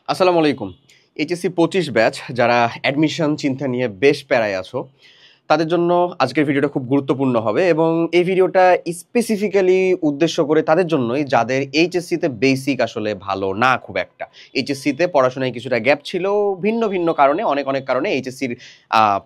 আসসালামু আলাইকুম। HSC 25 batch যারা অ্যাডমিশন চিন্তা নিয়ে বেশ প্যারায় আছো, তাদের জন্য আজকের ভিডিওটা খুব গুরুত্বপূর্ণ হবে এবং এই ভিডিওটা স্পেসিফিক্যালি উদ্দেশ্য করে তাদের জন্যই যাদের এইচএসসিতে বেসিক আসলে ভালো না খুব একটা। এইচএসসিতে পড়াশোনায় কিছুটা গ্যাপ ছিল ভিন্ন ভিন্ন কারণে, অনেক কারণে এইচএসসির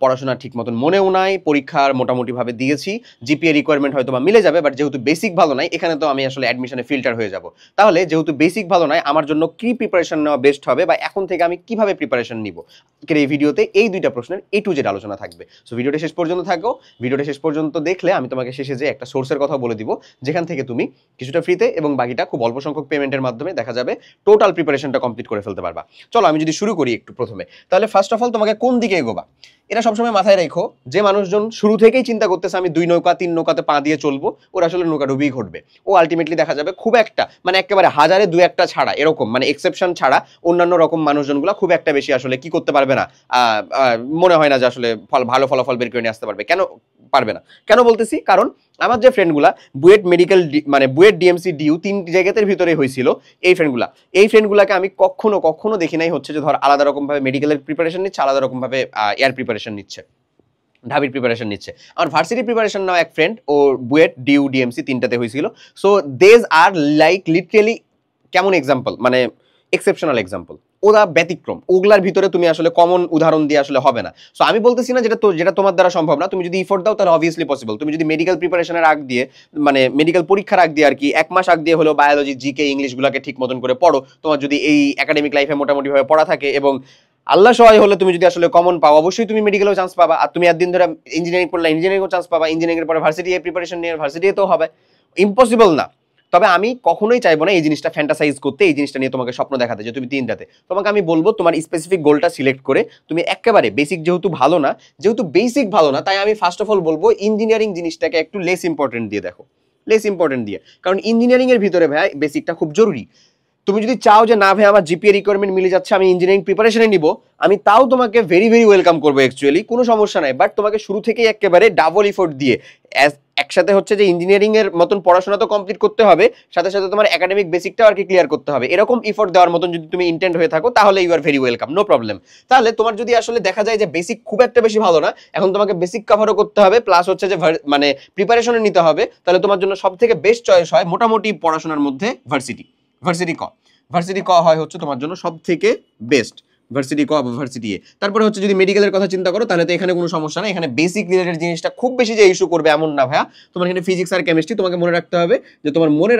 পড়াশোনা ঠিক মতন মনেও নাই, পরীক্ষার মোটামুটিভাবে দিয়েছি, জিপিএ রিকোয়ারমেন্ট হয়তো বা মিলে যাবে, বাট যেহেতু বেসিক ভালো নাই এখানে তো আমি আসলে অ্যাডমিশনে ফিল্টার হয়ে যাব। তাহলে যেহেতু বেসিক ভালো নাই, আমার জন্য কি প্রিপারেশন নেওয়া বেস্ট হবে বা এখন থেকে আমি কিভাবে প্রিপারেশন নিব, আজকের এই ভিডিওতে এই দুইটা প্রশ্নের A to Z আলোচনা থাকবে। সো ভিডিওটা শেষ পর্যন্ত থাকো। ভিডিওটা শেষ পর্যন্ত দেখলে আমি তোমাকে শেষে যে একটা সোর্সের কথা বলে দিব, যেখান থেকে তুমি কিছুটা ফ্রিতে এবং বাকিটা খুব অল্প সংখ্যক পেমেন্টের মাধ্যমে দেখা যাবে টোটাল প্রিপারেশনটা কমপ্লিট করে ফেলতে পারবা। চলো আমি যদি শুরু করি একটু প্রথমে, তাহলে ফার্স্ট অফ অল তোমাকে কোন দিকে এগোবা এটা সবসময় মাথায় রেখো। যে মানুষজন শুরু থেকেই চিন্তা করতেছে আমি 2 নৌকা 3 নৌকাতে পা দিয়ে চলবো, ওর আসলে নৌকা ডুবেই ঘটবে। ও আলটিমেটলি দেখা যাবে খুব একটা, মানে একেবারে হাজারে 2-1টা ছাড়া, এরকম মানে এক্সেপশন ছাড়া অন্যান্য রকম মানুষজনগুলো খুব একটা বেশি আসলে কি করতে পারবে না, মনে হয় না যে আসলে ভালো ফলাফল বের করে নিয়ে আসতে পারবে। কেন পারবে না, কেন বলতেছি, কারণ আমার যে ফ্রেন্ডগুলা বুয়েট মেডিকেল মানে বুয়েট ডিএমসি ডিউ 3 জায়গাতের ভিতরে হয়েছিল, এই ফ্রেন্ডগুলাকে আমি কখনো দেখি নাই হচ্ছে যে ধর আলাদা রকম ভাবে মেডিকেলের প্রিপারেশন নিচ্ছে, আলাদা রকম ভাবে এয়ার প্রিপারেশন নিচ্ছে, ঢাবির প্রিপারেশন নিচ্ছে। আমার ভার্সিটি প্রিপারেশন নাও এক ফ্রেন্ড ও বুয়েট ডিউ ডিএমসি 3টাতে হয়েছিল। সো দেজ আর লাইক লিটারেলি কেমন এক্সাম্পল, মানে এক্সেপশনাল এক্সাম্পল, ওরা ব্যতিক্রম। ওগুলার ভিতরে তুমি আসলে কমন উদাহরণ দিয়ে আসলে হবে না। সো আমি বলতেছি না যেটা তোমার দ্বারা সম্ভব না, তুমি যদি ইফোর্ট দাও তাহলে অবভিয়াসলি পসিবল। তুমি যদি মেডিকেল প্রিপারেশনের আগ দিয়ে, মানে মেডিকেল পরীক্ষার আগ দিয়ে আর কি 1 মাস আগ দিয়ে হলো বায়োলজি, জিকে, ইংলিশগুলোকে ঠিক মতন করে পড়ো, তোমার যদি এই একাডেমিক লাইফে মোটামুটিভাবে পড়া থাকে এবং আল্লাহ সহায় হলে তুমি যদি আসলে কমন পাও, অবশ্যই তুমি মেডিকেলেও চান্স পাবা। আর তুমি একদিন ধরে ইঞ্জিনিয়ারিং পড়লে ইঞ্জিনিয়ারিংও চান্স পাবা, ইঞ্জিনিয়ারিং এর পরে ভার্সিটি প্রিপারেশন নিয়ে ভার্সিটিতেও হবে। ইম্পসিবল না। তবে আমি কখনোই চাইবো না এই জিনিসটা ফ্যান্টাসাইজ করতে, এই জিনিসটা নিয়ে তোমাকে স্বপ্ন দেখাতে যে তুমি 3টাতে। তোমাকে আমি বলবো তোমার স্পেসিফিক গোলটা সিলেক্ট করে তুমি একেবারে বেসিক যেহেতু বেসিক ভালো না, তাই আমি ফার্স্ট অফ অল বলবো ইঞ্জিনিয়ারিং জিনিসটাকে একটু লেস ইম্পর্টেন্ট দিয়ে দেখো, লেস ইম্পর্টেন্ট দিয়ে। কারণ ইঞ্জিনিয়ারিং এর ভিতরে ভাই বেসিকটা খুব জরুরি। তুমি যদি চাও যে না ভাই আমার জিপিএ রিকোয়ারমেন্ট মিলে যাচ্ছে, আমি ইঞ্জিনিয়ারিং প্রিপারেশনে নিব, আমি তাও তোমাকে ভেরি ওয়েলকাম করবো, অ্যাকচুয়ালি কোনো সমস্যা নাই। বাট তোমাকে শুরু থেকেই একেবারে ডাবল এফোর্ট দিয়ে একসাথে হচ্ছে যে ইঞ্জিনিয়ারিং এর মতন পড়াশোনা তো কমপ্লিট করতে হবে, সাথে সাথে তোমার একাডেমিক বেসিকটাও আর কি ক্লিয়ার করতে হবে। এরকম এফোর্ট দেওয়ার মতন যদি তুমি ইন্টেন্ট হয়ে থাকো তাহলে you are very welcome, no problem. তাহলে তোমার যদি আসলে দেখা যায় যে বেসিক খুব একটা বেশি ভালো না, এখন তোমাকে বেসিক কভারও করতে হবে, প্লাস হচ্ছে যে মানে প্রিপারেশনে নিতে হবে, তাহলে তোমার জন্য সব থেকে বেস্ট চয়েস হয় মোটামুটি পড়াশোনার মধ্যে ভার্সিটি ক হয় হচ্ছে তোমার জন্য সব থেকে বেস্ট, ভার্সিটি ক বা ভার্সিটি এ। তারপরে হচ্ছে যদি মেডিকেলের কথা চিন্তা করো তাহলে তো এখানে কোনো সমস্যা নেই, এখানে বেসিক রিলেটেড জিনিসটা খুব বেশি যে ইস্যু করবে এমন না ভাইয়া। তোমার এখানে ফিজিক্স আর কেমিস্ট্রি তোমাকে মনে রাখতে হবে যে তোমার মনে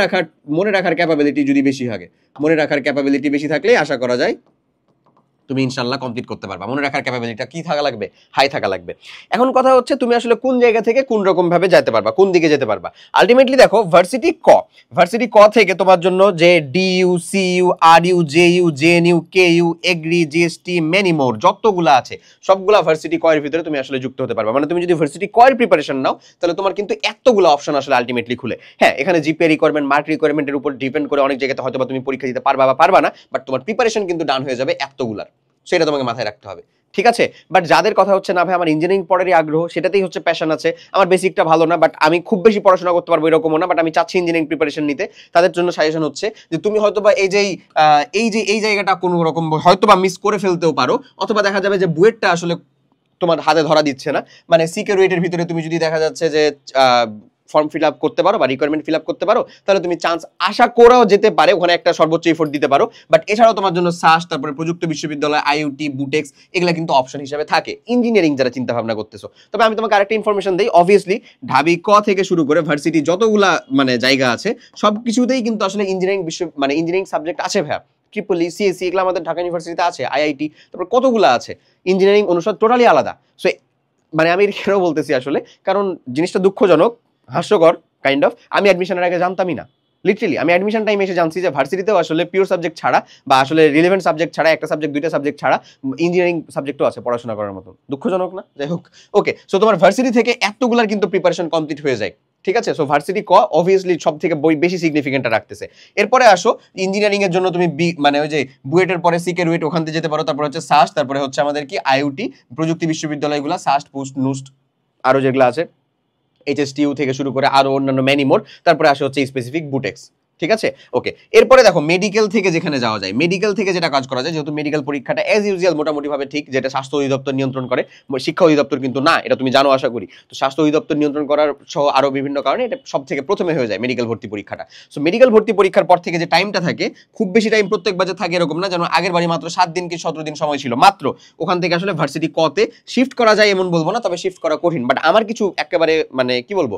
রাখার ক্যাপাবিলিটি যদি বেশি থাকে, মনে রাখার ক্যাপাবিলিটি বেশি থাকলে আশা করা যায় তুমি ইনশাল্লাহ কমপ্লিট করতে পারবা। মনে রাখার ক্যাপাবিলিটিটা কি থাকা লাগবে, হাই থাকা লাগবে। এখন কথা হচ্ছে তুমি আসলে কোন জায়গা থেকে কোন রকম ভাবে যেতে পারবা, কোন দিকে যেতে পারবা। আলটিমেটলি দেখো ভার্সিটি ক থেকে তোমার জন্য যে DU, CU, RU, JU, JNU, KU, agri, GST, many more যতগুলা আছে সবগুলা ভার্সিটি ক এর ভিতরে তুমি আসলে যুক্ত হতে পারবা। মানে তুমি যদি ভার্সিটি ক এর প্রিপারেশন নাও তাহলে তোমার কিন্তু এতগুলো অপশন আসলে আলটিমেটলি খুলে। হ্যাঁ, এখানে জিপিএ রিকোয়ারমেন্ট, মার্ক রিকোয়ারমেন্টের উপর ডিপেন্ড করে অনেক জায়গাতে হয়তো তুমি পরীক্ষা দিতে পারবা বা পারবা না, বাট তোমার প্রিপারেশন কিন্তু ডান হয়ে যাবে এতগুলার। সেটা তোমাকে মাথায় রাখতে হবে, ঠিক আছে। বাট যাদের কথা হচ্ছে না ভাই আমার ইঞ্জিনিয়ারিং পড়ারই আগ্রহ, সেটাতেই হচ্ছে প্যাশন আছে, আমার বেসিকটা ভালো না বাট আমি খুব বেশি পড়াশোনা করতে পারবো এরকমও না, বাট আমি চাচ্ছি ইঞ্জিনিয়ারিং প্রিপারেশন নিতে, তাদের জন্য সাজেশন হচ্ছে যে তুমি হয়তোবা এই জায়গাটা কোনো রকম হয়তোবা মিস করে ফেলতেও পারো, অথবা দেখা যাবে যে বুয়েটটা আসলে তোমার হাতে ধরা দিচ্ছে না। মানে সিকিউরিটির ভিতরে তুমি যদি দেখা যাচ্ছে যে ফর্ম ফিল আপ করতে পারো বা রিকোয়ারমেন্ট ফিল আপ করতে পারো, তাহলে তুমি চান্স আশা করাও যেতে পারে, ওখানে একটা সর্বোচ্চ এফোর্ট দিতে পারো। বাট এছাড়াও তোমার জন্য সাস, তারপরে প্রযুক্তি বিশ্ববিদ্যালয়, আইইউটি, বুটেক্স এগুলা কিন্তু অপশন হিসেবে থাকে ইঞ্জিনিয়ারিং যারা চিন্তা ভাবনা করতেছো। তবে আমি তোমাকে আরেকটা ইনফরমেশন দিই, অবভিয়াসলি ঢাবি ক থেকে শুরু করে ভার্সিটি যতগুলা মানে জায়গা আছে সব কিছুতেই কিন্তু আসলে ইঞ্জিনিয়ারিং সাবজেক্ট আছে ভাইয়া। ট্রিপলি, সিএসসি এগুলো আমাদের ঢাকা ইউনিভার্সিটিতে আছে, আইআইটি, তারপর কতগুলো আছে ইঞ্জিনিয়ারিং অনুষদ টোটালি আলাদা। সো মানে আমি কেন বলতেছি আসলে, কারণ জিনিসটা দুঃখজনক, হাস্যকর কাইন্ড অফ, আমি অ্যাডমিশনের আগে জানতামই না। লিটারালি আমি অ্যাডমিশন টাইমে এসে জানছি যে ভার্সিটিতেও আসলে পিওর সাবজেক্ট ছাড়া বা আসলে রিলেভেন্ট সাবজেক্ট ছাড়া, একটা সাবজেক্ট দুইটা সাবজেক্ট ছাড়া ইঞ্জিনিয়ারিং সাবজেক্টও আছে পড়াশোনা করার মতো। দুঃখজনক না? যাই হোক, ওকে। সো তোমার ভার্সিটি থেকে এতগুলার কিন্তু প্রিপারেশন কমপ্লিট হয়ে যায়, ঠিক আছে। সো ভার্সিটি ক অবভিয়াসলি সব থেকে বেশি সিগনিফিকেন্টটা রাখতেছে। এরপরে আসো ইঞ্জিনিয়ারিং এর জন্য তুমি মানে ওই যে বুয়েটের পরে সিকেরুয়েট ওখান থেকে যেতে পারো, তারপরে হচ্ছে সাস্ট, তারপরে হচ্ছে আমাদের কি আইইউটি, প্রযুক্তি বিশ্ববিদ্যালয়গুলো, সাস্ট, পুস্ট, নুস্ট আরো যেগুলো আছে, এইচএসটিইউ থেকে শুরু করে আরো অন্যান্য ম্যানি মোর, তারপরে আসে হচ্ছে স্পেসিফিক বুটেক্স, ঠিক আছে, ওকে। এরপরে দেখো মেডিকেল থেকে যেখানে যাওয়া যায়, মেডিকেল থেকে যেটা কাজ করা যায়, যেহেতু মেডিকেল পরীক্ষাটা অ্যাজ ইউজুয়াল মোটামুটি ভাবে ঠিক, যেটা স্বাস্থ্য অধিদপ্তর নিয়ন্ত্রণ করে, শিক্ষা অধিদপ্তর কিন্তু না, এটা তুমি জানো আশা করি। তো স্বাস্থ্য অধিদপ্তর নিয়ন্ত্রণ করার সহ আরো বিভিন্ন কারণে এটা সব থেকে প্রথমে হয়ে যায় মেডিকেল ভর্তি পরীক্ষাটা। সো মেডিকেল ভর্তি পরীক্ষার পর থেকে যে টাইমটা থাকে, খুব বেশি টাইম প্রত্যেক বাজে থাকে এরকম না, যেন আগের বারে মাত্র 7 দিন কি 17 দিন সময় ছিল মাত্র। ওখান থেকে আসলে ভার্সিটি কতে শিফট করা যায় এমন বলবো না, তবে শিফট করা কঠিন। বাট আমার কিছু একেবারে মানে কি বলবো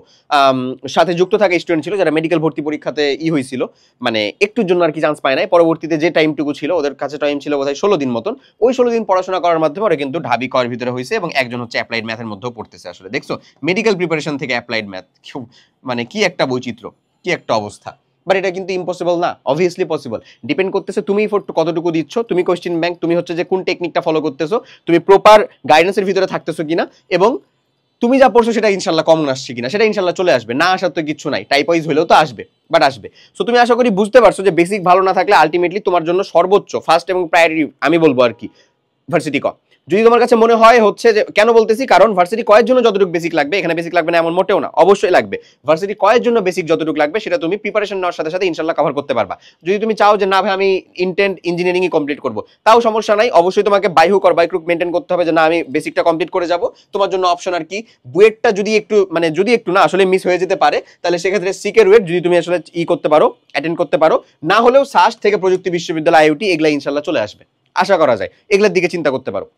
সাথে যুক্ত থাকা স্টুডেন্ট ছিল যারা মেডিকেল ভর্তি পরীক্ষাতে হয়েছিল, মানে একটুর জন্য আর কি চান্স পায় নাই। পরবর্তীতে যে টাইমটুকু ছিল, ওদের কাছে টাইম ছিল বোধহয় 16 দিন মতন, ওই 16 দিন পড়াশোনা করার মাধ্যমে ওরা কিন্তু ঢাবি কয়ের ভিতরে হয়েছে, এবং একজন হচ্ছে অ্যাপ্লাইড ম্যাথের মধ্যেও পড়তেছে। আসলে দেখছো মেডিকেল প্রিপারেশন থেকে অ্যাপ্লাইড ম্যাথ, মানে কি একটা বৈচিত্র্য, কি একটা অবস্থা। বাট এটা কিন্তু ইম্পসিবল না, অবভিয়াসলি পসিবল। ডিপেন্ড করতেছে তুমি এফোর্ট কতটুকু দিচ্ছ, তুমি কোশ্চেন ব্যাংক, তুমি হচ্ছে যে কোন টেকনিকটা ফলো করতেছো, তুমি প্রপার গাইডেন্সের ভিতরে থাকতেছো কিনা, এবং তুমি যা পড়ছো সেটা ইনশাল্লাহ কমন আসছে কিনা, সেটা ইনশাল্লাহ চলে আসবে। না আসার তো কিছু নাই, টাইপ ওয়াইজ হলেও তো আসবে, বাট আসবে। সো তুমি আশা করি বুঝতে পারছো যে বেসিক ভালো না থাকলে আলটিমেটলি তোমার জন্য সর্বোচ্চ ফার্স্ট এবং প্রায়োরিটি আমি বলবো আর কি ভার্সিটি ক। যদি তোমার কাছে মনে হয় হচ্ছে যে, কেন বলতেছি, কারণ ভার্সিটি কয়ের জন্য যতটুকু বেসিক লাগবে, এখানে বেসিক লাগবে না এমন মোটেও না, অবশ্যই লাগবে। ভার্সিটি কয়ের জন্য বেসিক যতটুকু লাগবে সেটা তুমি প্রিপারেশন নেওয়ার সাথে সাথে ইনশাল্লাহ কভার করতে পারবা। যদি তুমি চাও যে না ভাই আমি ইন্টেন্ট ইঞ্জিনিয়ারিংই কমপ্লিট করবো, তাও সমস্যা নাই। অবশ্যই তোমাকে বাইহুক আর বাইক্রুক মেনটেন করতে হবে যে না আমি বেসিকটা কমপ্লিট করে যাব। তোমার জন্য অপশন আর কি, বুয়েটটা যদি একটু মানে যদি একটু না আসলে মিস হয়ে যেতে পারে, তাহলে সেক্ষেত্রে সিকের ওয়েট যদি তুমি আসলে করতে পারো, অ্যাটেন্ড করতে পারো, না হলেও সাস্ট থেকে প্রযুক্তি বিশ্ববিদ্যালয় আইওটি এগুলা ইনশাল্লাহ চলে আসবে, আশা করা যায়। এগুলোর দিকে চিন্তা করতে পারো।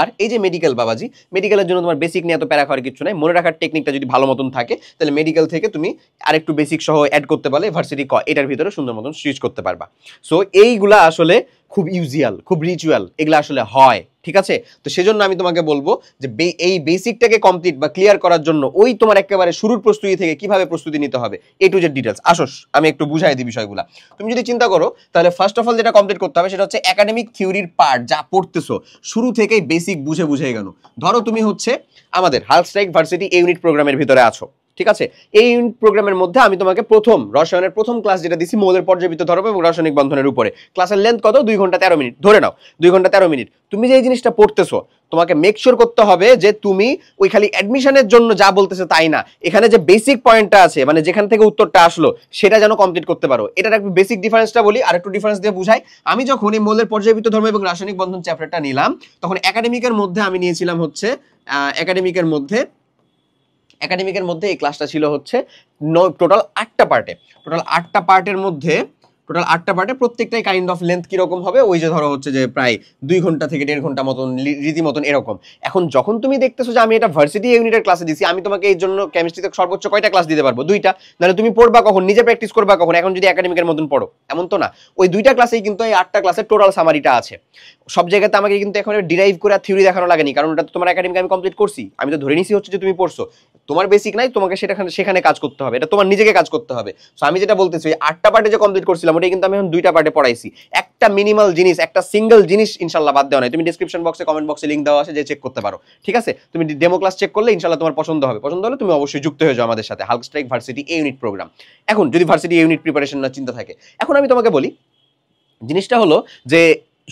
আর এই যে মেডিকেল বাবাজি, মেডিকেলের জন্য তোমার বেসিক নিয়ে এত প্যারা খাওয়ার কিছু নাই, মনে রাখার টেকনিকটা যদি ভালো মতন থাকে, তাহলে মেডিকেল থেকে তুমি আরেকটু বেসিক সহ অ্যাড করতে পারলে ভার্সিটি ক এটার ভিতরে সুন্দর মতন সুইচ করতে পারবা। সো এইগুলা আসলে খুব ইউজুয়াল, খুব রিচুয়াল, এগুলো আসলে হয়, ঠিক আছে। তো সেজন্য আমি তোমাকে বলবো যে এই বেসিকটাকে কমপ্লিট বা ক্লিয়ার করার জন্য ওই তোমার একেবারে শুরুর প্রস্তুতি থেকে কিভাবে প্রস্তুতি নিতে হবে, এ টু জেড ডিটেলস আসোস আমি একটু বুঝাই দিই বিষয়গুলো। তুমি যদি চিন্তা করো, তাহলে ফার্স্ট অফ অল যেটা কমপ্লিট করতে হবে সেটা হচ্ছে একাডেমিক থিওরির পার্ট যা পড়তেছো শুরু থেকেই বেসিক বুঝে বুঝে গেল। ধরো তুমি হচ্ছে আমাদের হাল্ক স্ট্রাইক ভার্সিটি এই ইউনিট প্রোগ্রামের ভিতরে আছো, ঠিক আছে। এই ইউনিট প্রোগ্রামের মধ্যে আমি তোমাকে প্রথম রসায়নের প্রথম ক্লাস যেটা দিছি মৌলের পর্যাবৃত্ত ধর্ম এবং রাসায়নিক বন্ধনের উপরে, ক্লাসের লেন্থ কত 2 ঘন্টা 13 মিনিট ধরে নাও, 2 ঘন্টা 13 মিনিট। তুমি যে এই জিনিসটা পড়তেছো, তোমাকে মেক শিওর করতে হবে যে তুমি ওই খালি অ্যাডমিশনের জন্য যা বলতেছে তাই না, এখানে যে বেসিক পয়েন্টটা আছে মানে যেখান থেকে উত্তরটা আসলো সেটা যেন কমপ্লিট করতে পারো। এটার একটু বেসিক ডিফারেন্সটা বলি আর একটু ডিফারেন্স দিয়ে বুঝাই। আমি যখন এই মৌলের পর্যাবৃত্ত ধর্ম এবং রাসায়নিক বন্ধন চ্যাপ্টারটা নিলাম, তখন একাডেমিকের মধ্যে আমি নিয়েছিলাম হচ্ছে একাডেমিকের মধ্যে এই ক্লাসটা ছিল হচ্ছে টোটাল 8টা পার্টে। টোটাল 8টা পার্টের মধ্যে প্রত্যেকটাই কাইন্ড অফ লেন্থ কিরকম হবে, ওই যে ধরো হচ্ছে যে প্রায় 2 ঘন্টা থেকে 1.5 ঘন্টা মতন রীতিমতন এরকম। এখন যখন তুমি দেখতেছো যে আমি এটা ভার্সিটি ইউনিটের ক্লাসে দিছি, আমি তোমাকে এই জন্য কেমিস্ট্রিতে সর্বোচ্চ কয়টা ক্লাস দিতে পারবো? 2টা। নাহলে তুমি পড়বা কখন, নিজে প্র্যাকটিস করবা কখন, এখন যদি একাডেমিকের মতন পড়ো? এমন তো না। ওই 2টা ক্লাসেই কিন্তু এই 8টা ক্লাসের টোটাল সামারিটা আছে। সব জায়গাতে আমাকে কিন্তু এখন ডিরাইভ করে থিওরি দেখানো লাগেনি, কারণ ওটা তো তোমার একাডেমিক আমি কমপ্লিট করছি। আমি তো ধরে নিছি হচ্ছে যে তুমি পড়ছো, তোমার বেসিক নাই, তোমাকে সেখানে কাজ করতে হবে, এটা তোমার নিজেকে কাজ করতে হবে। সো আমি যেটা বলতেছি 8টা পার্টে যে কমপ্লিট করছিলাম ওটাই কিন্তু আমি এখন 2টা পার্টে পড়াইছি। একটা মিনিমাল জিনিস, একটা সিঙ্গেল জিনিস ইনশাল্লাহ বাদ দেওয়া নাই। তুমি ডেসক্রিপশন বক্সে কমেন্ট বক্সে লিংক দেওয়া আছে, যে চেক করতে পারো, ঠিক আছে। তুমি ডেমো ক্লাস চেক করলে ইনশাল্লাহ তোমার পছন্দ হবে। পছন্দ হলে তুমি অবশ্যই যুক্ত হয়ে যাও আমাদের সাথে Hulk strike varsity A unit programme. এখন যদি ভার্সিটি ইউনিট প্রিপারেশন না চিন্তা থাকে, এখন আমি তোমাকে বলি জিনিসটা হলো যে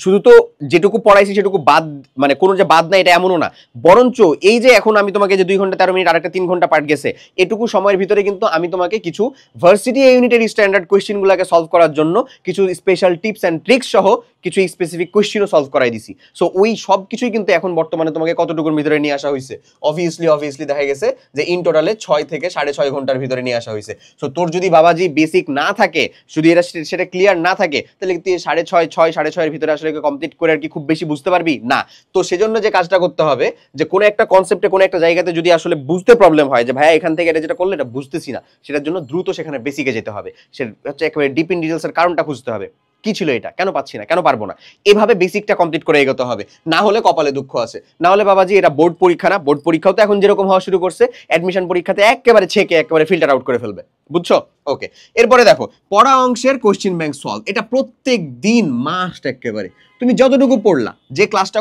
শুধু তো যেটুকু পড়াইছি সেটুকু বাদ, মানে কোনো যে বাদ নাই এটা এমনও না, বরঞ্চ এই যে এখন আমি তোমাকে যে 2 ঘন্টা 13 মিনিট আর একটা 3 ঘন্টা পার্ট গেছে, এটুকু সময়ের ভিতরে কিন্তু আমি তোমাকে কিছু ভার্সিটি ইউনিটের স্ট্যান্ডার্ড কোয়েশ্চেনগুলোকে সলভ করার জন্য কিছু স্পেশাল টিপস অ্যান্ড ট্রিক্স সহ কিছু স্পেসিফিক কোয়েশ্চেনও সলভ করাই দিছি। সো ওই সব কিছুই কিন্তু এখন বর্তমানে তোমাকে কতটুকুর ভিতরে নিয়ে আসা হয়েছে, অবভিয়াসলি দেখা গেছে যে ইন টোটালে 6 থেকে 6.5 ঘন্টার ভিতরে নিয়ে আসা হয়েছে। সো তোর যদি বাবাজি বেসিক না থাকে, শুধু সেটা ক্লিয়ার না থাকে, তাহলে তুই 6.5 এর ভিতরে আসলে কমপ্লিট করে আর কি খুব বেশি বুঝতে পারবি না। তো সেজন্য যে কাজটা করতে হবে, যে কোনো একটা কনসেপ্টে কোনো একটা জায়গাতে যদি আসলে বুঝতে প্রবলেম হয় যে ভাইয়া এখান থেকে এটা যেটা করলে এটা বুঝতেছি না, সেটার জন্য দ্রুত সেখানে বেসিকে যেতে হবে। সেটা হচ্ছে একেবারে ডিপ ইন ডিটেলসের কারণটা খুঁজতে হবে, কি ছিল এটা, কেন পাচ্ছি না, কেন পারবো না, এভাবে বেসিকটা কমপ্লিট করে এগোতে হবে। না হলে কপালে দুঃখ আছে, না হলে বাবাজি এটা বোর্ড পরীক্ষা না। বোর্ড পরীক্ষাও তো এখন যেরকম হওয়া শুরু করছে, অ্যাডমিশন পরীক্ষাতে একেবারে ছেকে একেবারে ফিল্টার আউট করে ফেলবে, বুঝছো? ওকে, এরপরে দেখো পড়া অংশের কোশ্চেন ব্যাংক সলভ, এটা প্রত্যেক দিন মাস্ট। একেবারে তুমি যতটুকু পড়লা, যে ক্লাসটা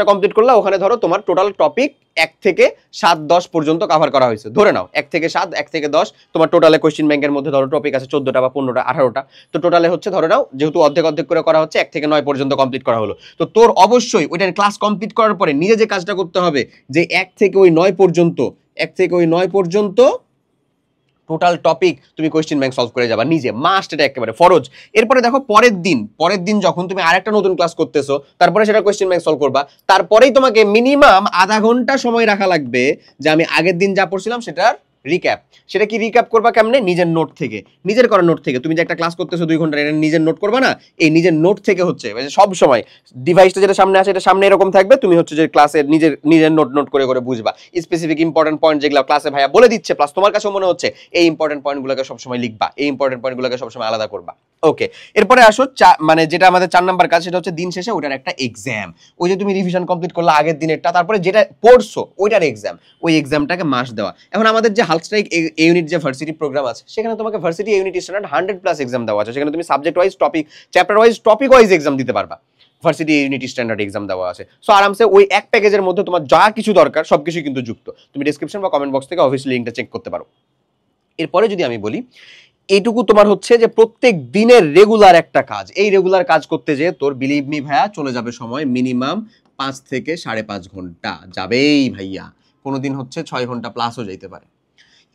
কমপ্লিট করলা ওখানে ধরো তোমার টোটাল টপিক 1 থেকে 7 10 পর্যন্ত কভার করা হয়েছে, ধরে নাও 1 থেকে 7 1 থেকে 10 তোমার টোটালে কোশ্চেন ব্যাংকের মধ্যে ধরো টপিক আছে 14টা বা 15টা 18টা। তো টোটালে হচ্ছে ধরে নাও যেহেতু অর্ধেক করে করা হচ্ছে 1 থেকে 9 পর্যন্ত কমপ্লিট করা হলো। তো তোর অবশ্যই ওইটার ক্লাস কমপ্লিট করার পরে নিজে যে কাজটা করতে হবে, যে 1 থেকে ওই 9 পর্যন্ত টোটাল টপিক তুমি কোয়েশ্চেন ব্যাংক সলভ করে যাবা নিজে, মাস্ট, এটা একেবারে ফরজ। এরপরে দেখো পরের দিন যখন তুমি আরেকটা নতুন ক্লাস করতেছো, তারপরে সেটা কোয়েশ্চেন ব্যাংক সলভ করবা, তারপরেই তোমাকে মিনিমাম আধা ঘন্টা সময় রাখা লাগবে যে আমি আগের দিন যা পড়ছিলাম সেটার রিক্যাপ। সেটা কি রিক্যাপ করবা কেমনে? নিজের নোট থেকে, নিজের করা নোট থেকে। তুমি যে একটা ক্লাস করতেছো 2 ঘন্টা, এটা নিজের নোট করবা না, এই নিজের নোট থেকে হচ্ছে সব সময় ডিভাইসটা যেটা সামনে আছে এটা সামনে এরকম থাকবে, তুমি হচ্ছে যে ক্লাসের নিজের নোট করে করে বুঝবা, স্পেসিফিক ইম্পর্টেন্ট পয়েন্ট যেগুলো ক্লাসে ভাইয়া বলে দিচ্ছে প্লাস তোমার কাছে মনে হচ্ছে, এই ইম্পর্টেন্ট পয়েন্টগুলোকে সবসময় লিখবা, এই ইম্পর্টেন্ট পয়েন্টগুলোকে সবসময় আলাদা করবা। ওকে, এরপরে আসো মানে যেটা আমাদের 4 নাম্বার কাজ, সেটা হচ্ছে দিন শেষে ওটার একটা এক্সাম। ওই যে তুমি রিভিশন কমপ্লিট করলা আগের দিনেরটা, তারপরে যেটা পড়ছো ওইটার এক্সাম, ওই এক্সামটাকে মাস দেওয়া। এখন আমাদের যে হালস্ট্রাইক ইউনিট যে ভার্সিটি প্রোগ্রাম আছে, সেখানে তোমাকে ভার্সিটি ইউনিট স্ট্যান্ডার্ড 100+ এক্সাম দেওয়া আছে। সেখানে তুমি subject wise, topic, chapter wise, topic wise exam দিতে পারবা। ভার্সিটি ইউনিট স্ট্যান্ডার্ড এক্সাম দেওয়া আছে। সো আরামসে ওই এক প্যাকেজের মধ্যে তোমার যা কিছু দরকার সবকিছু কিন্তু যুক্ত। তুমি ডেসক্রিপশন বা কমেন্ট বক্স থেকে অবভিয়াসলি লিঙ্কটা চেক করতে পারো। এরপরে যদি আমি বলি, এইটুকু তোমার হচ্ছে যে প্রত্যেক দিনের রেগুলার একটা কাজ। এই রেগুলার কাজ করতে যে তোর বিলিভ মি ভাইয়া চলে যাবে সময় মিনিমাম 5 থেকে 5.5 ঘন্টা যাবেই ভাইয়া, কোনোদিন হচ্ছে 6 ঘন্টা প্লাসও যাইতে পারে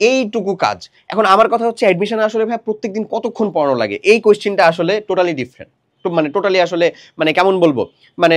এইটুকু কাজ। এখন আমার কথা হচ্ছে অ্যাডমিশনে আসলে ভাই প্রত্যেকদিন কতক্ষণ পড়ানো লাগে, এই কোয়েশ্চেনটা আসলে টোটালি ডিফারেন্ট। মানে টোটালি আসলে মানে কেমন বলবো, মানে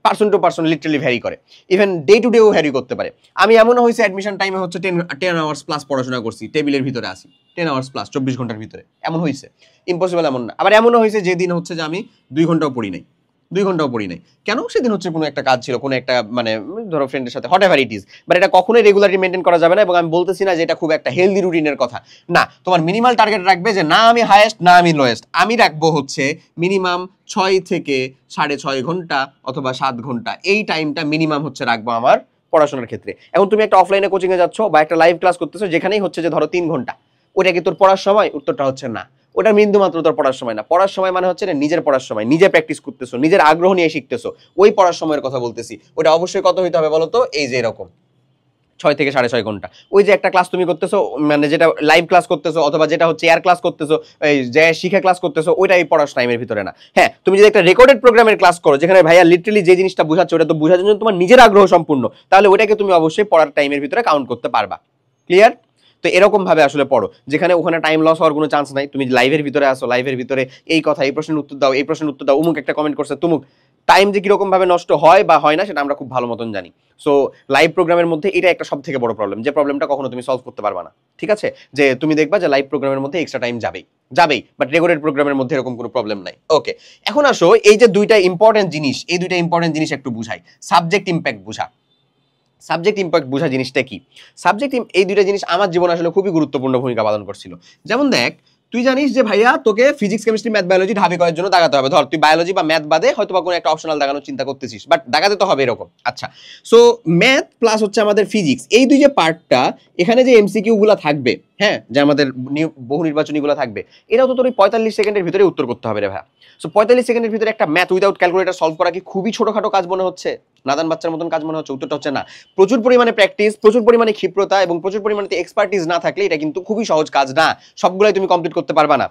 person to person literally vary করে, ইভেন ডে টু ডেও ভ্যারি করতে পারে। আমি এমনও হয়েছে অ্যাডমিশন টাইমে হচ্ছে 10 আওয়ার্স প্লাস পড়াশোনা করছি, টেবিলের ভিতরে আসি 10 আওয়ার্স প্লাস 24 ঘন্টার ভিতরে, এমন হয়েছে। ইম্পসিবল এমন না। আবার এমনও হয়েছে যেদিন হচ্ছে যে আমি 2 ঘন্টাও পড়ি নাই, 2 ঘন্টাও পড়ি নাই। কেন? সেদিন হচ্ছে কোনো একটা কাজ ছিল, কোনো একটা মানে ধরো ফ্রেন্ডের সাথে, what ever it is, but এটা কখনোই রেগুলারলি মেনটেন করা যাবে না। এবং আমি বলতেছি না যে এটা খুব একটা হেলদি রুটিনের কথা না, তোমার মিনিমাল টার্গেট রাখবে যে না আমি হাইয়েস্ট না আমি লোয়েস্ট, আমি রাখবো হচ্ছে মিনিমাম 6 থেকে 6.5 ঘন্টা অথবা 7 ঘন্টা, এই টাইমটা মিনিমাম হচ্ছে রাখবো আমার পড়াশোনার ক্ষেত্রে। এখন তুমি একটা অফলাইনে কোচিংয়ে যাচ্ছ বা একটা লাইভ ক্লাস করতেছো, যেখানেই হচ্ছে যে ধরো 3 ঘন্টা, ওটা কি তোর পড়ার সময়? উত্তরটা হচ্ছে না, ওটা বিন্দু মাত্র তোর পড়ার সময় না। পড়ার সময় মানে হচ্ছে নিজের পড়ার সময়, নিজে প্র্যাকটিস করতেছো, নিজের আগ্রহ নিয়ে শিখতেছো, ওই পড়ার সময়ের কথা বলতেছি। ওটা অবশ্যই কত হইতে হবে বলো তো? এই যে এরকম 6 থেকে 6.5 ঘন্টা। ওই যে একটা ক্লাস তুমি করতেছো, মানে যেটা লাইভ ক্লাস করতেছো অথবা যেটা হচ্ছে এয়ার ক্লাস করতেছো, এই যে শিখে ক্লাস করতেছো, ওইটা এই পড়ার টাইমের ভিতরে না। হ্যাঁ, তুমি যদি একটা রেকর্ডেড প্রোগ্রামের ক্লাস করো, যেখানে ভাইয়া লিটারালি যে জিনিসটা বোঝাচ্ছে ওটা তো বোঝার জন্য তোমার নিজের আগ্রহ সম্পূর্ণ, তাহলে ওটাকে তুমি অবশ্যই পড়ার টাইমের ভিতরে কাউন্ট করতে পারবা। ক্লিয়ার? তো এরকম ভাবে আসলে পড়ো, যেখানে ওখানে টাইম লস হওয়ার কোনো চান্স নাই। তুমি লাইভের ভিতরে আসো, লাইভের ভিতরে এই কথা, এই প্রশ্নের উত্তর দাও, এই প্রশ্নের উত্তর দাও, উমুক একটা কমেন্ট করছে তুমুক, টাইম যে কিরকম ভাবে নষ্ট হয় বা হয় না সেটা আমরা খুব ভালো মতন জানি। সো লাইভ প্রোগ্রামের মধ্যে এটা একটা সব থেকে বড় প্রবলেম, যে প্রবলেমটা কখনো তুমি সলভ করতে পারবা না। ঠিক আছে, যে তুমি দেখবা যে লাইভ প্রোগ্রামের মধ্যে এক্সট্রা টাইম যাবেই, বাট রেকর্ডেড প্রোগ্রামের মধ্যে এরকম কোনো প্রবলেম নাই। ওকে, এখন আসো এই যে দুইটা ইম্পর্টেন্ট জিনিস, এই দুইটা ইম্পর্টেন্ট জিনিস একটু বুঝাই। সাবজেক্ট ইম্প্যাক্ট বুঝা, সাবজেক্ট ইম্প্যাক্ট বোঝা জিনিসটা কি? সাবজেক্ট, এই দুইটা জিনিস আমার জীবনে আসলে খুবই গুরুত্বপূর্ণ ভূমিকা পালন করছিল। যেমন দেখ, তুই জানিস যে ভাইয়া তোকে ফিজিক্স, কেমিস্ট্রি, ম্যাথ, বায়োলজি ঢাবি করার জন্য দাগাতে হবে। ধর তুই বায়োলজি বা ম্যাথ বাদে হয়তো বা কোনো একটা অপশনাল দাগানোর চিন্তা করতেছিস, বাট দাগাতে তো হবে এরকম। আচ্ছা, সো ম্যাথ প্লাস হচ্ছে আমাদের ফিজিক্স, এই দুই যে পার্টটা, এখানে যে এমসিকিউ গুলা থাকবে, হ্যাঁ, যে আমাদের বহু নির্বাচনী গুলা থাকবে, এটাও তো তোর 45 সেকেন্ডের ভিতরে উত্তর করতে হবে রে ভাইয়া। সো 45 সেকেন্ডের ভিতরে একটা ম্যাথ উইদাউট ক্যালকুলেটর সলভ করা কি খুবই ছোটখাটো কাজ মনে হচ্ছে? নাদান বাচ্চার মতন কাজ মনে হচ্ছে? উত্তরটা হচ্ছে না। প্রচুর পরিমাণে প্র্যাকটিস, প্রচুর পরিমাণে ক্ষিপ্রতা এবং প্রচুর পরিমাণে এক্সপার্টিস না থাকলে এটা কিন্তু খুবই সহজ কাজ না, সবগুলাই তুমি কমপ্লিট করতে পারবা না।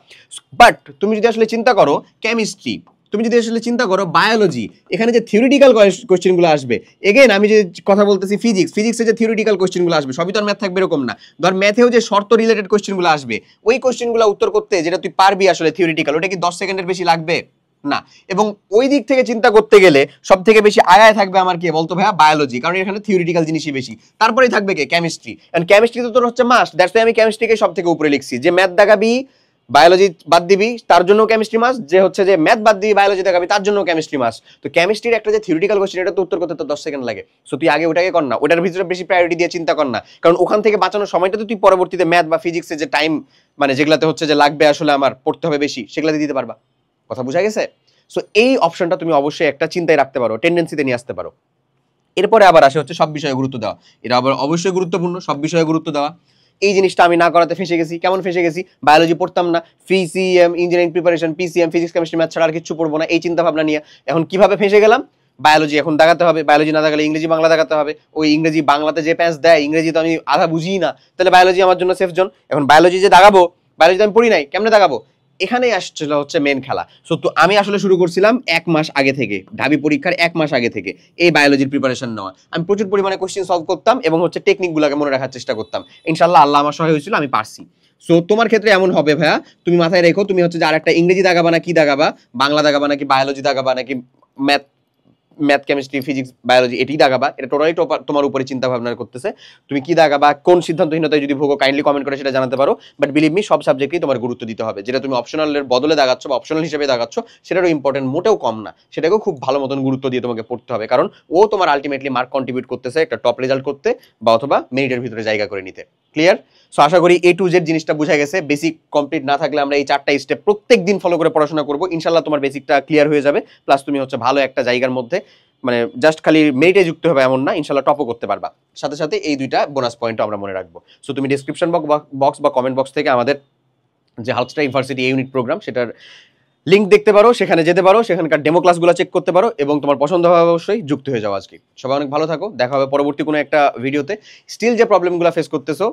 বাট তুমি যদি আসলে চিন্তা করো কেমিস্ট্রি, তুমি যদি আসলে চিন্তা করো বায়োলজি, এখানে যে থিওরিটিক্যাল কোশ্চেনগুলো আসবে, এগেন আমি যে কথা বলতেছি ফিজিক্সে যে থিওরিটিক্যাল কোশ্চেনগুলো আসবে সবই তো আর ম্যাথ থাকবে এরকম না। ধর ম্যাথেও যে শর্ত রিলেটেড কোশ্চেনগুলো আসবে, ওই কোশ্চেনগুলো উত্তর করতে যেটা তুই পারবি আসলে থিওরিটিক্যাল, ওটা কি 10 সেকেন্ডের বেশি লাগবে না। এবং ওই দিক থেকে চিন্তা করতে গেলে সব থেকে বেশি আগায় থাকবে আমার কি বলতো ভাইয়া? বায়োলজি, কারণ এখানে থিওরিটিক্যাল জিনিসই বেশি। তারপরেই থাকবে কে? কেমিস্ট্রি। এন্ড কেমিস্ট্রি তো তোর হচ্ছে মাস্ট, দ্যাটস ওয়াই আমি কেমিস্ট্রিকে সব থেকে উপরে লিখছি। যে ম্যাথ দাগাবি, বায়োলজি বাদ দিবি, তার জন্য কেমিস্ট্রি মাস, যে হচ্ছে যে ম্যাথ বাদ দিবি, বায়োলজি দেখাবি, তার জন্য কেমিস্ট্রি মাস। তো কেমিস্ট্রির একটা যে থিওরিটিক্যাল কোশ্চেন, এটা তো উত্তর করতে তো 10 সেকেন্ড লাগে। সো তুই আগে ওটাকে কর না, ওটার ভিতরে বেশি প্রায়োরিটি দিয়ে চিন্তা কর না, কারণ ওখান থেকে বাঁচানোর সময়টা তো তুই পরবর্তীতে ম্যাথ বা ফিজিক্সের যে টাইম, মানে যেগুলাতে হচ্ছে যে লাগবে আসলে আমার পড়তে হবে বেশি, সেগুলাতে দিতে পারবা। কথা বোঝা গেছে? সো এই অপশনটা তুমি অবশ্যই একটা চিন্তায় রাখতে পারো, টেন্ডেন্সিতে নিয়ে আসতে পারো। এরপরে আবার আসে হচ্ছে সব বিষয়ে গুরুত্ব দেওয়া, এটা আবার অবশ্যই গুরুত্বপূর্ণ, সব বিষয়ে গুরুত্ব দেওয়া। এই জিনিসটা আমি না করাতে ফেসে গেছি। কেমন ফেসে গেছি? বায়োলজি পড়তাম না, PCM, engineering preparation, PCM, physics, chemistry, math ছাড়া আর কিছু পড়বো না, এই চিন্তা ভাবনা নিয়ে এখন কিভাবে ফেসে গেলাম? বায়োলজি এখন দাগাতে হবে, বায়োলজি না দাগালে ইংরেজি বাংলা দাগাতে হবে। ওই ইংরেজি বাংলাতে যে প্যাঁচ দেয়, ইংরেজি তো আমি আধা বুঝি না, তাহলে বায়োলজি আমার জন্য সেফ জোন। এখন বায়োলজি যে দাগাবো, বায়োলজি আমি পড়ি নাই, কেমনে দাগাবো? এখানেই আসছিল হচ্ছে মেন খেলা। সো তো আমি আসলে শুরু করছিলাম 1 মাস আগে থেকে, ঢাবি পরীক্ষার 1 মাস আগে থেকে এই বায়োলজির প্রিপারেশন নেওয়া। আমি প্রচুর পরিমাণে কোশ্চেন সলভ করতাম এবং হচ্ছে টেকনিকগুলোকে মনে রাখার চেষ্টা করতাম। ইনশাল্লাহ আল্লাহ আমার সহায় হয়েছিল, আমি পারছি। সো তোমার ক্ষেত্রে এমন হবে ভাইয়া, তুমি মাথায় রেখো তুমি হচ্ছে যে আর একটা ইংরেজি দাগাবা না কি দাগাবা, বাংলা দাগাবা নাকি বায়োলজি দাগাবা নাকি math math chemistry physics biology এটি দাগাবা, এটা টোটালি তোমার উপরে চিন্তা ভাবনা করতেছে তুমি কি দাগাবা। কোন সিদ্ধান্তহীনতায় যদি ভোগো কাইন্ডলি কমেন্ট করে সেটা জানাতে পারো, বাট বিলিভ মি সব সাবজেক্টেই তোমার গুরুত্ব দিতে হবে। যেটা তুমি অপশনালের বদলে দাগাচ্ছ বা অপশনাল হিসেবে দাগাচ্ছ সেটারও ইম্পর্টেন্ট মোটেও কম না, সেটাকেও খুব ভালো মতন গুরুত্ব দিয়ে তোমাকে পড়তে হবে, কারণ ও তোমার আলটিমেটলি মার্ক কন্ট্রিবিউট করতেছে একটা টপ রেজাল্ট করতে বা অথবা মেরিটের ভিতরে জায়গা করে নিতে। ক্লিয়ার? সো আশা করি A to Z জিনিসটা বুঝা গেছে। বেসিক কমপ্লিট না থাকলে আমরা এই 4টা স্টেপ প্রত্যেক দিন ফলো করে পড়াশোনা করবো, ইনশাল্লাহ তোমার বেসিকটা ক্লিয়ার হয়ে যাবে, প্লাস তুমি হচ্ছে ভালো একটা জায়গার মধ্যে মানে জাস্ট খালি মেরিটে যুক্ত হবে এমন না, ইনশাল্লাহ টপও করতে পারবা। সাথে সাথে এই 2টা বোনাস পয়েন্টও আমরা মনে রাখবো। সো তুমি ডিসক্রিপশন বক্স বা কমেন্ট বক্স থেকে আমাদের যে হালকস্টার ইউনিভার্সিটি ইউনিট প্রোগ্রাম সেটার লিঙ্ক দেখতে পারো, সেখানে যেতে পারো, সেখানকার ডেমো ক্লাসগুলো চেক করতে পারো এবং তোমার পছন্দ হবে অবশ্যই যুক্ত হয়ে যাও। আজকে সবাই অনেক ভালো থাকো, দেখা হবে পরবর্তী কোনো একটা ভিডিওতে। স্টিল যে প্রবলেমগুলো ফেস করতেছো,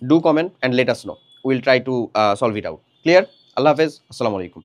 do comment and let us know, will try to solve it out. Clear? আল্লাহ হাফেজ, আসসালামু আলাইকুম।